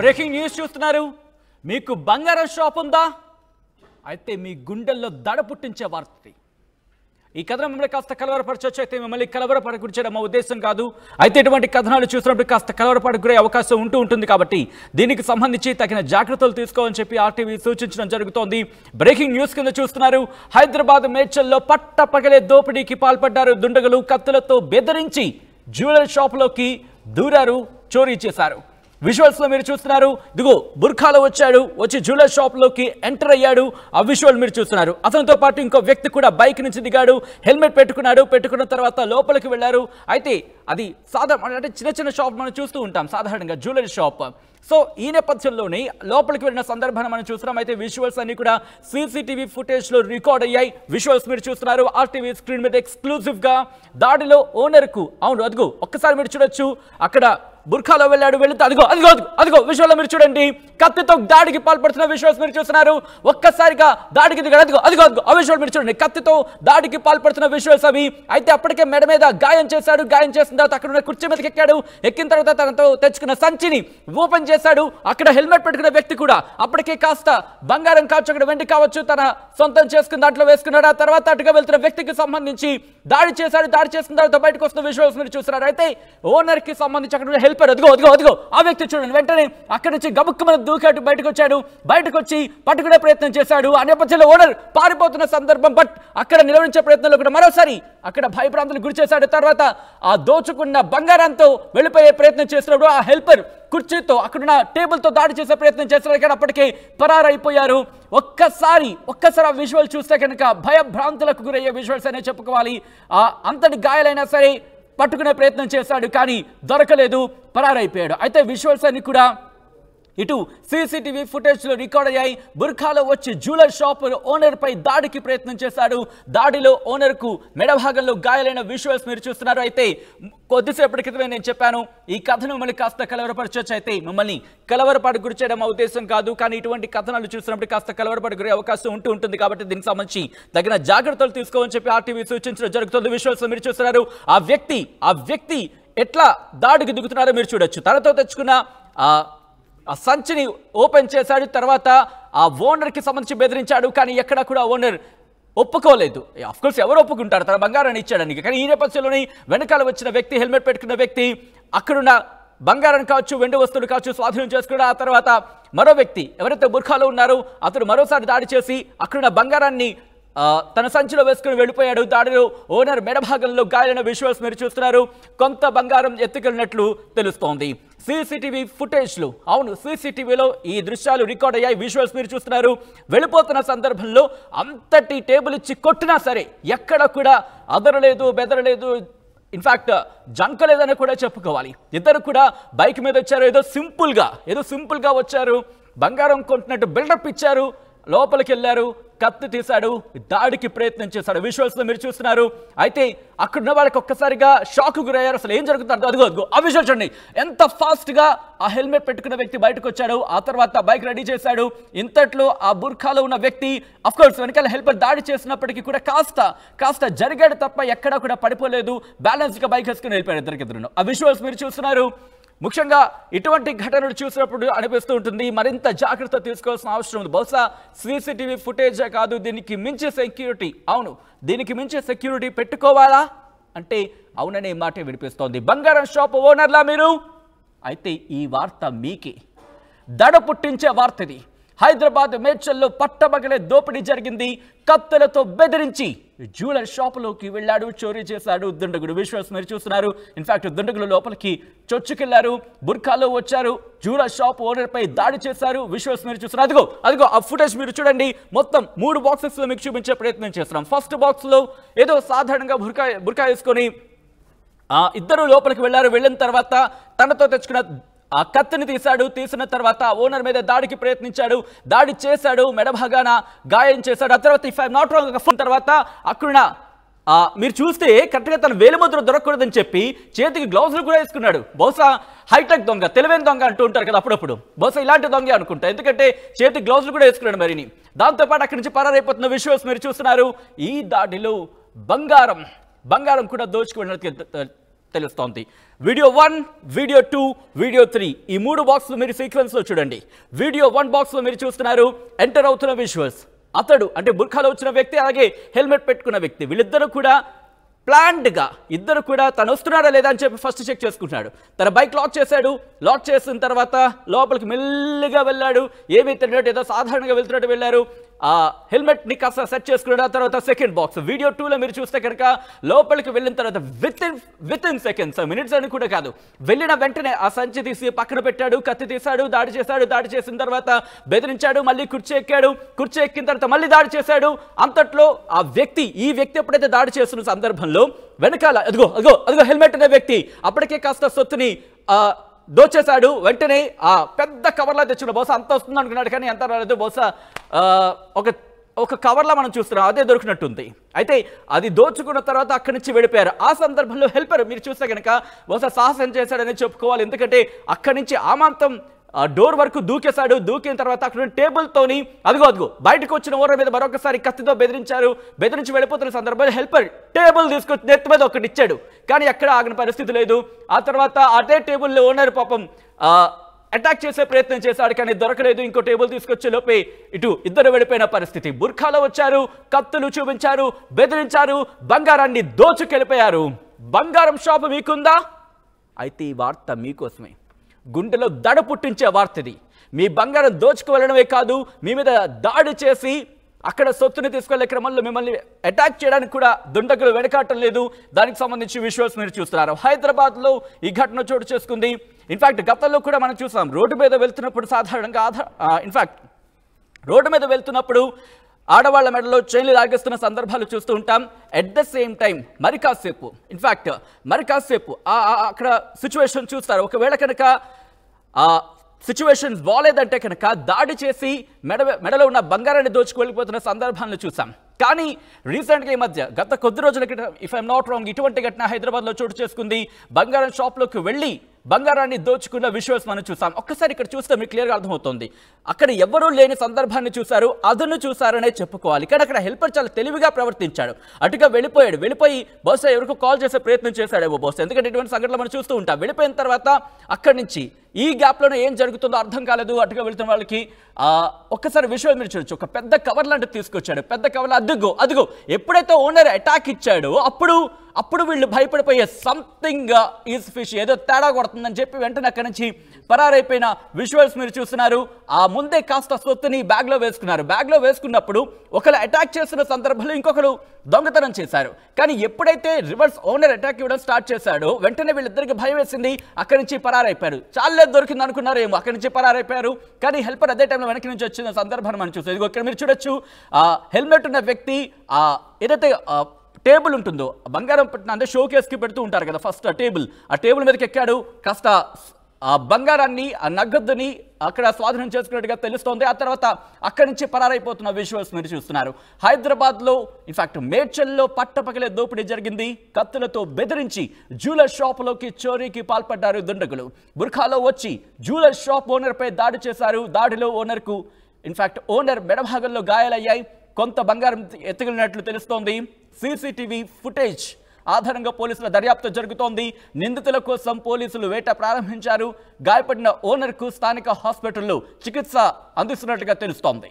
Breaking news చూస్తున్నారు. మీకు బంగారం షాప్ ఉందా? అయితే మీ గుండెల్లో దడ పుట్టించే వార్త. ఈ కథనం మిమ్మల్ని కాస్త కలవరపరచొచ్చు. అయితే మిమ్మల్ని కలవరపడకూర్చడం మా ఉద్దేశం కాదు. అయితే ఇటువంటి కథనాలు చూసినప్పుడు కాస్త కలవరపడకునే అవకాశం ఉంటుంది కాబట్టి దీనికి సంబంధించి తగిన జాగ్రత్తలు తీసుకోవాలని చెప్పి ఆర్టీవీ సూచించడం జరుగుతోంది. బ్రేకింగ్ న్యూస్ కింద చూస్తున్నారు. హైదరాబాద్ మేడ్చల్లో పట్టపగలే దోపిడీకి పాల్పడ్డారు దుండగులు. కత్తులతో బెదిరించి జ్యువెలరీ షాపులోకి దూరారు, చోరీ చేశారు. విజువల్స్ లో మీరు చూస్తున్నారు. ఇదిగో బుర్ఖాలో వచ్చి జ్యువెలరీ షాప్ లోకి ఎంటర్ అయ్యాడు. ఆ విజువల్ మీరు చూస్తున్నారు. అతనితో పాటు ఇంకో వ్యక్తి కూడా బైక్ నుంచి దిగాడు, హెల్మెట్ పెట్టుకున్న తర్వాత లోపలికి వెళ్ళారు. అయితే అది సాధారణ అంటే చిన్న షాప్ మనం చూస్తూ ఉంటాం సాధారణంగా జ్యువెలరీ షాప్. సో ఈ నేపథ్యంలోనే లోపలికి వెళ్ళిన సందర్భాన్ని మనం చూస్తున్నాం. అయితే విజువల్స్ అన్ని కూడా సీసీటీవీ ఫుటేజ్ లో రికార్డ్ అయ్యాయి. విజువల్స్ మీరు చూస్తున్నారు. ఆర్టీవీ స్క్రీన్ మీద ఎక్స్క్లూజివ్ గా దాడిలో ఓనర్ కు అవును అదిగో ఒక్కసారి మీరు చూడొచ్చు. అక్కడ బుర్ఖాలో వెళ్తే అదిగో విజువల్లో మీరు చూడండి. కత్తితో దాడికి పాల్పడుతున్న విజువల్స్ మీరు చూస్తున్నారు. ఒక్కసారిగా దాడికి దిగాడు. అదిగో ఆ విజువల్ మీరు చూడండి. కత్తితో దాడికి పాల్పడుతున్న విజువల్స్ అవి. అయితే అప్పటికే మెడ మీద గాయం చేశాడు. గాయం చేసిన తర్వాత అక్కడ ఉన్న కుర్చీ మీదకి ఎక్కాడు. ఎక్కిన తర్వాత తనతో తెచ్చుకున్న సంచిని ఓపెన్ చేశాడు. అక్కడ హెల్మెట్ పెట్టుకున్న వ్యక్తి కూడా అప్పటికే కాస్త బంగారం కావచ్చు, అక్కడ వెండి కావచ్చు, తన సొంతం చేసుకున్న దాంట్లో వేసుకున్నాడు. ఆ తర్వాత అటుగా వెళ్తున్న వ్యక్తికి సంబంధించి దాడి చేశాడు. దాడి చేసిన తర్వాత బయటకు వస్తున్న విజువల్స్ మీరు చూస్తున్నారు. అయితే ఓనర్ కి సంబంధించి అక్కడ హెల్పర్ అదిగో ఆ వ్యక్తి చూడండి. వెంటనే అక్కడి నుంచి గబుక్కుమని దూకాడు, బయటకు వచ్చాడు. బయటకు వచ్చి పట్టుకునే ప్రయత్నం చేశాడు. ఆ నేపథ్యంలో ఓనర్ పారిపోతున్న సందర్భం. బట్ అక్కడ నిలవరించే ప్రయత్నంలో కూడా మరోసారి అక్కడ భయభ్రాంతులకు గురి చేశాడు. తర్వాత ఆ దోచుకున్న బంగారంతో వెళ్ళిపోయే ప్రయత్నం చేసినప్పుడు ఆ హెల్పర్ కుర్చీతో అక్కడున్న టేబుల్తో దాడి చేసే ప్రయత్నం చేశారు. కానీ అప్పటికే పరారైపోయారు. ఒక్కసారి ఆ విజువల్ చూస్తే కనుక భయభ్రాంతులకు గురయ్యే విజువల్స్ అనే చెప్పుకోవాలి. అంతటి గాయాలైనా సరే పట్టుకునే ప్రయత్నం చేశాడు, కానీ దొరకలేదు, పరారైపోయాడు. అయితే విజువల్స్ అన్ని కూడా ఇటు సీసీటీవీ ఫుటేజ్ లో రికార్డ్ అయ్యాయి. బుర్ఖాలో వచ్చి జ్యువెలరీ షాప్ ఓనర్ పై దాడికి ప్రయత్నం చేశాడు. దాడిలో ఓనర్ కు మెడభాగంలో గాయాలైన విజువల్స్ మీరు చూస్తున్నారు. అయితే కొద్దిసేపటి క్రితమే నేను చెప్పాను, ఈ కథను మిమ్మల్ని కాస్త కలవరపరచొచ్చు. అయితే మిమ్మల్ని కలవరపాటు గురి చేయడం మా ఉద్దేశం కాదు, కానీ ఇటువంటి కథనాలు చూసినప్పుడు కాస్త కలవరపాటు గురే అవకాశం ఉంటుంది కాబట్టి దీనికి సంబంధించి తగిన జాగ్రత్తలు తీసుకోవాలని చెప్పి ఆర్టీవీ సూచించడం జరుగుతుంది. విజువల్స్ మీరు చూస్తున్నారు. ఆ వ్యక్తి ఎట్లా దాడికి దిగుతున్నారో మీరు చూడొచ్చు. తనతో తెచ్చుకున్న ఆ సంచిని ఓపెన్ చేశాడు. తర్వాత ఆ ఓనర్కి సంబంధించి బెదిరించాడు, కానీ ఎక్కడ కూడా ఓనర్ ఒప్పుకోలేదు. అఫ్కోర్స్ ఎవరు ఒప్పుకుంటారు తన బంగారాన్ని ఇచ్చాడానికి. కానీ ఈ నేపథ్యంలోని వెనకాల వచ్చిన వ్యక్తి, హెల్మెట్ పెట్టుకున్న వ్యక్తి అక్కడున్న బంగారం కావచ్చు, వెండి వస్తువులు కావచ్చు స్వాధీనం చేసుకున్నాడు. ఆ తర్వాత మరో వ్యక్తి ఎవరైతే బుర్ఖాలో ఉన్నారో అతను మరోసారి దాడి చేసి అక్కడున్న బంగారాన్ని తన సంచిలో వేసుకుని వెళ్ళిపోయాడు. దాడిలో ఓనర్ మెడభాగంలో గాయాలైన విజువల్స్ మీరు చూస్తున్నారు. కొంత బంగారం ఎత్తుకెళ్ళినట్లు తెలుస్తోంది. సీసీటీవీ ఫుటేజ్లు అవును సీసీటీవీలో ఈ దృశ్యాలు రికార్డ్ అయ్యాయి. విజువల్స్ మీరు చూస్తున్నారు. వెళ్ళిపోతున్న సందర్భంలో అంతటి టేబుల్ ఇచ్చి కొట్టినా సరే ఎక్కడ కూడా అదరలేదు, బెదరలేదు, ఇన్ఫాక్ట్ జంకలేదని కూడా చెప్పుకోవాలి. ఇద్దరు కూడా బైక్ మీద వచ్చారు. ఏదో సింపుల్గా వచ్చారు. బంగారం కొంటున్నట్టు బిల్డప్ ఇచ్చారు. లోపలికి వెళ్ళారు, కత్తి తీశాడు, దాడికి ప్రయత్నం చేశాడు. విజువల్స్ లో మీరు చూస్తున్నారు. అయితే అక్కడున్న వాళ్ళకి ఒక్కసారిగా షాక్ గురయ్యారు. అసలు ఏం జరుగుతుందో అదిగో ఆ విజువల్ చూడండి. ఎంత ఫాస్ట్ గా ఆ హెల్మెట్ పెట్టుకున్న వ్యక్తి బయటకు వచ్చాడు. ఆ తర్వాత బైక్ రెడీ చేశాడు. ఇంతట్లో ఆ బుర్ఖాలో ఉన్న వ్యక్తి అఫ్కోర్స్ వెనకాల హెల్పర్ దాడి చేసినప్పటికీ కూడా కాస్త జరిగాడు తప్ప ఎక్కడా కూడా పడిపోలేదు. బ్యాలెన్స్ గా బైక్ వేసుకుని వెళ్ళిపోయారు ఇద్దరికిద్దరు. ఆ విజువల్స్ మీరు చూస్తున్నారు. ముఖ్యంగా ఇటువంటి ఘటనలు చూసినప్పుడు అనిపిస్తూ ఉంటుంది మరింత జాగ్రత్త తీసుకోవాల్సిన అవసరం ఉంది. బహుశా సీసీటీవీ ఫుటేజే కాదు, దీనికి మించి సెక్యూరిటీ, అవును దీనికి మించి సెక్యూరిటీ పెట్టుకోవాలా అంటే అవుననే మాటే వినిపిస్తోంది. బంగారం షాప్ ఓనర్లా మీరు? అయితే ఈ వార్త మీకే దడ పుట్టించే వార్త ఇది. హైదరాబాద్ మేడ్చల్లో పట్టబగలే దోపిడీ జరిగింది. కత్తులతో బెదిరించి జ్యువెలరీ షాపులోకి వెళ్ళాడు, చోరీ చేశాడు దుండగుడు. విజువల్స్ మీరు చూస్తున్నారు. ఇన్ఫాక్ట్ దుండగులు లోపలికి చొచ్చుకెళ్లారు, బుర్ఖాలో వచ్చారు, జ్యువెలరీ షాప్ ఓనర్ పై దాడి చేశారు. విజువల్స్ మీరు చూస్తున్నారు. అదిగో ఆ ఫుటేజ్ మీరు చూడండి. మొత్తం 3 బాక్సెస్ లో మీకు చూపించే ప్రయత్నం చేస్తున్నాం. ఫస్ట్ బాక్స్ లో ఏదో సాధారణంగా బుర్ఖా వేసుకొని ఇద్దరు లోపలికి వెళ్ళారు. వెళ్ళిన తర్వాత తనతో తెచ్చుకున్న ఆ కత్తిని తీసిన తర్వాత ఓనర్ మీద దాడికి ప్రయత్నించాడు, దాడి చేశాడు, మెడభాగాన గాయం చేశాడు. ఆ తర్వాత ఇఫ్ ఐఎమ్ నాట్ రాంగ్ తర్వాత అక్కడ మీరు చూస్తే కరెక్ట్గా తన వేలిముద్ర దొరకకూడదని చెప్పి చేతికి గ్లౌజులు కూడా వేసుకున్నాడు. బహుశా హైటెక్ దొంగ, తెలివైన దొంగ అంటూ ఉంటారు కదా అప్పుడప్పుడు, బహుశా ఇలాంటి దొంగ అనుకుంటా, ఎందుకంటే చేతికి గ్లౌజులు కూడా వేసుకున్నాడు. మరిని దాంతోపాటు అక్కడి నుంచి పరారైపోతున్న విజువల్స్ మీరు చూస్తున్నారు. ఈ దాడిలో బంగారం కూడా దోచుకు తెలుస్తోంది. వీడియో 1, వీడియో 2, వీడియో 3 ఈ 3 బాక్స్లు మీరు సీక్వెన్స్లో చూడండి. వీడియో 1 బాక్స్లో మీరు చూస్తున్నారు ఎంటర్ అవుతున్న విజువల్స్. అతడు అంటే బుర్ఖాలో వచ్చిన వ్యక్తి, అలాగే హెల్మెట్ పెట్టుకున్న వ్యక్తి, వీళ్ళిద్దరూ కూడా ప్లాన్డ్గా ఇద్దరు కూడా తను వస్తున్నాడా లేదా అని చెప్పి ఫస్ట్ చెక్ చేసుకుంటున్నాడు. తన బైక్ లాక్ చేశాడు. లాక్ చేసిన తర్వాత లోపలికి మెల్లిగా వెళ్ళాడు. ఏమీ తెలియనట్టు ఏదో సాధారణంగా వెళ్తున్నట్టు వెళ్ళారు. ఆ హెల్మెట్ని కాస్త సెట్ చేసుకున్నాడు. ఆ తర్వాత సెకండ్ బాక్స్ వీడియో 2లో మీరు చూస్తే కనుక లోపలికి వెళ్ళిన తర్వాత విత్ ఇన్ సెకండ్స్, మినిట్స్ అని కూడా కాదు, వెళ్ళిన వెంటనే ఆ సంచి తీసి పక్కన పెట్టాడు, కత్తి తీశాడు, దాడి చేశాడు. దాడి చేసిన తర్వాత బెదిరించాడు, మళ్ళీ కుర్చీ ఎక్కాడు. కుర్చీ ఎక్కిన తర్వాత మళ్ళీ దాడి చేశాడు. అంతట్లో ఈ వ్యక్తి ఎప్పుడైతే దాడి చేస్తున్న సందర్భంలో వెనకాల అదిగో అదిగో అదిగో హెల్మెట్ అనే వ్యక్తి అప్పటికే కాస్త సొత్తుని దోచేశాడు. వెంటనే ఆ పెద్ద కవర్లా తెచ్చుకున్నాడు. బహుశా అంత వస్తుంది అనుకున్నాడు, కానీ ఎంత రాలేదు. బహుశా ఒక కవర్లా మనం చూస్తున్నాం, అదే దొరికినట్టుంది. అయితే అది దోచుకున్న తర్వాత అక్కడి నుంచి వెళ్ళిపోయారు. ఆ సందర్భంలో హెల్పర్ మీరు చూస్తే కనుక బహుశా సాహసం చేశాడని చెప్పుకోవాలి. ఎందుకంటే అక్కడి నుంచి ఆమాంతం డోర్ వరకు దూకేశాడు. దూకిన తర్వాత అక్కడ టేబుల్తోని అదిగో బయటకు వచ్చిన ఓనర్ మీద మరొకసారి కత్తితో బెదిరించి వెళ్ళిపోతున్న సందర్భంలో హెల్పర్ టేబుల్ తీసుకొచ్చి నెత్తి మీద ఒకటి ఇచ్చాడు, కానీ ఎక్కడ ఆగిన పరిస్థితి లేదు. ఆ తర్వాత అదే టేబుల్లో ఓనర్ పాపం అటాక్ చేసే ప్రయత్నం చేశాడు, కానీ దొరకలేదు. ఇంకో టేబుల్ తీసుకొచ్చే లోపే ఇటు ఇద్దరు వెళ్ళిపోయిన పరిస్థితి. బుర్ఖాలో వచ్చారు, కత్తులు చూపించారు, బెదిరించారు, బంగారాన్ని దోచుకెళ్ళిపోయారు. బంగారం షాపు మీకుందా? అయితే ఈ వార్త మీకోసమే. గుండెలో దడ పుట్టించే వార్తది. మీ బంగారం దోచుకువెళ్ళడమే కాదు, మీ మీద దాడి చేసి అక్కడ సొత్తుని తీసుకెళ్లే క్రమంలో మిమ్మల్ని అటాక్ చేయడానికి కూడా దుండగులు వెనకాటం లేదు. దానికి సంబంధించి విజువల్స్ మీరు చూస్తున్నారు. హైదరాబాద్లో ఈ ఘటన చోటు చేసుకుంది. ఇన్ఫాక్ట్ గతంలో కూడా మనం చూసాం, రోడ్డు మీద వెళ్తున్నప్పుడు సాధారణంగా రోడ్డు మీద వెళ్తున్నప్పుడు ఆడవాళ్ల మెడలో చైన్లు లాగేస్తున్న సందర్భాలు చూస్తూ ఉంటాం. ఎట్ ద సేమ్ టైం మరి కాసేపు అక్కడ సిచ్యువేషన్ చూస్తారు. ఒకవేళ కనుక సిచ్యువేషన్ బాలేదంటే కనుక దాడి చేసి మెడలో ఉన్న బంగారాన్ని దోచుకు వెళ్ళిపోతున్న సందర్భాలను చూసాం. కానీ రీసెంట్గా ఈ మధ్య గత కొద్ది రోజుల క్రితం, ఇఫ్ ఐఎమ్ నాట్ రాంగ్, ఇటువంటి ఘటన హైదరాబాద్లో చోటు చేసుకుంది. బంగారం షాప్లోకి వెళ్ళి బంగారాన్ని దోచుకున్న విజువల్స్ మనం చూసాం. ఒక్కసారి ఇక్కడ చూస్తే మీకు క్లియర్గా అర్థమవుతుంది. అక్కడ ఎవరూ లేని సందర్భాన్ని చూశారు, అదను చూశారనే చెప్పుకోవాలి. కానీ అక్కడ హెల్పర్ చాలా తెలివిగా ప్రవర్తించాడు. అటుగా వెళ్ళిపోయి బహుశా ఎవరికో కాల్ చేసే ప్రయత్నం చేశాడేమో బహుశా, ఎందుకంటే ఇటువంటి సంఘటనలు మనం చూస్తూ ఉంటాం. వెళ్ళిపోయిన తర్వాత అక్కడి నుంచి ఈ గ్యాప్లోనే ఏం జరుగుతుందో అర్థం కాలేదు. అటుగా వెళ్తున్న వాళ్ళకి ఒక్కసారి విజువల్ మీరు చూడొచ్చు. ఒక పెద్ద కవర్ లాంటిది తీసుకొచ్చాడు. పెద్ద కవర్లో అదిగో ఎప్పుడైతే ఓనర్ అటాక్ ఇచ్చాడో అప్పుడు వీళ్ళు భయపడిపోయే సంథింగ్ ఈజ్ ఫిష్, ఏదో తేడా కొడుతుందని చెప్పి వెంటనే అక్కడి నుంచి పరారైపోయిన విజువల్స్ మీరు చూస్తున్నారు. ఆ ముందే కాస్త సొత్తుని బ్యాగ్లో వేసుకున్నారు. బ్యాగ్లో వేసుకున్నప్పుడు ఒకరు అటాక్ చేస్తున్న సందర్భంలో ఇంకొకరు దొంగతనం చేశారు. కానీ ఎప్పుడైతే రివర్స్ ఓనర్ అటాక్ ఇవ్వడం స్టార్ట్ చేశాడో వెంటనే వీళ్ళిద్దరికి భయం వేసింది. అక్కడి నుంచి పరారైపోయారు. చాలే దొరికింది అనుకున్నారేమో, అక్కడి నుంచి పరారైపోయారు. కానీ హెల్పర్ అదే టైంలో వెనక్కి నుంచి వచ్చిన సందర్భాన్ని మనం చూస్తాం. ఇదిగో ఇక్కడ మీరు చూడొచ్చు, హెల్మెట్ ఉన్న వ్యక్తి ఏదైతే టేబుల్ ఉంటుందో బంగారం పెట్టిన అంటే షో కేస్కి పెడుతూ ఉంటారు కదా, ఫస్ట్ ఆ టేబుల్ మీదకి ఎక్కాడు. కాస్త ఆ బంగారాన్ని ఆ నగదుని అక్కడ స్వాధీనం చేసుకున్నట్టుగా తెలుస్తోంది. ఆ తర్వాత అక్కడి నుంచి పరారైపోతున్న విజువల్స్ మీరు చూస్తున్నారు. హైదరాబాద్లో ఇన్ఫాక్ట్ మేడ్చల్లో పట్టపగలే దోపిడీ జరిగింది. కత్తులతో బెదిరించి జ్యువెలర్ షాపులోకి చోరీకి పాల్పడ్డారు దుండగులు. బుర్ఖాలో వచ్చి జ్యువెలర్ షాప్ ఓనర్పై దాడి చేశారు. దాడిలో ఓనర్కు ఇన్ఫాక్ట్ ఓనర్ మెడభాగంలో గాయాలయ్యాయి. కొంత బంగారం ఎత్తుకెళ్ళినట్లు తెలుస్తోంది. సీసీటీవీ ఫుటేజ్ ఆధారంగా పోలీసుల దర్యాప్తు జరుగుతోంది. నిందితుల కోసం పోలీసులు వేట ప్రారంభించారు. గాయపడిన ఓనర్కు స్థానిక హాస్పిటల్లో చికిత్స అందిస్తున్నట్లుగా తెలుస్తోంది.